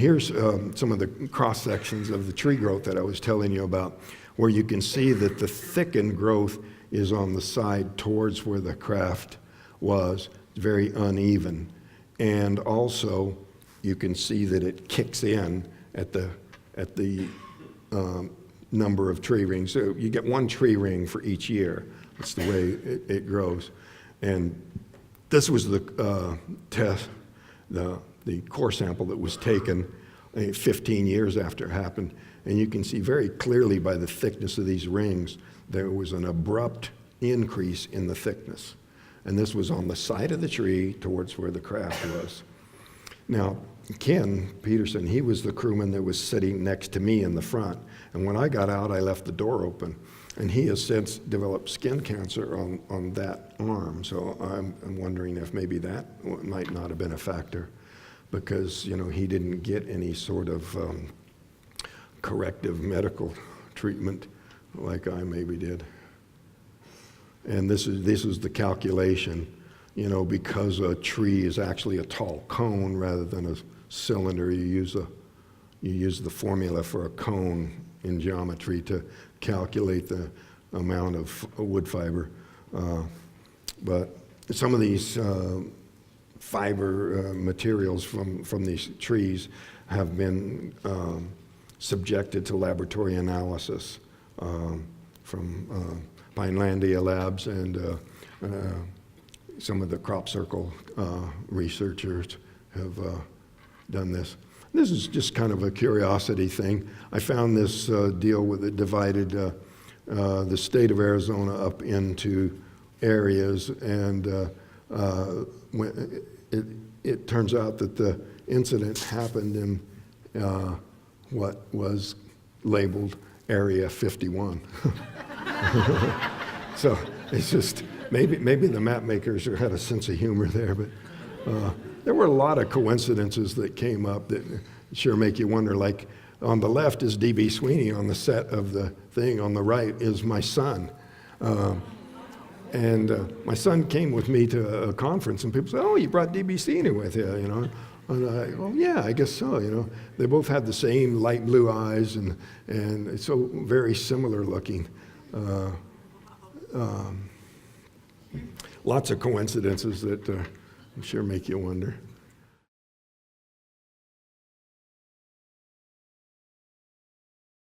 here's some of the cross sections of the tree growth that I was telling you about, where you can see that the thickened growth is on the side towards where the craft was. It's very uneven. And also, you can see that it kicks in at the number of tree rings. So you get one tree ring for each year. That's the way it grows. And this was the test, the core sample that was taken 15 years after it happened. And you can see very clearly by the thickness of these rings, there was an abrupt increase in the thickness. And this was on the side of the tree towards where the craft was. Now, Ken Peterson, he was the crewman that was sitting next to me in the front. And when I got out, I left the door open. And he has since developed skin cancer on that arm. So I'm wondering if maybe that might not have been a factor, because, you know, he didn't get any sort of corrective medical treatment like I maybe did. And this is the calculation, you know, because a tree is actually a tall cone rather than a cylinder. You use the formula for a cone in geometry to calculate the amount of wood fiber. But some of these fiber materials from these trees have been subjected to laboratory analysis from Pinelandia Labs, and some of the crop circle researchers have done this. This is just kind of a curiosity thing. I found this deal with it divided the state of Arizona up into areas, and it turns out that the incident happened in what was labeled Area 51. So it's just, maybe the map makers had a sense of humor there, but there were a lot of coincidences that came up that sure make you wonder. Like, on the left is D.B. Sweeney on the set of the thing. On the right is my son. And my son came with me to a conference, and people said, "Oh, you brought D.B. Sweeney with you," you know. And well, yeah, I guess so, you know. They both had the same light blue eyes, and so very similar looking. Lots of coincidences that sure make you wonder.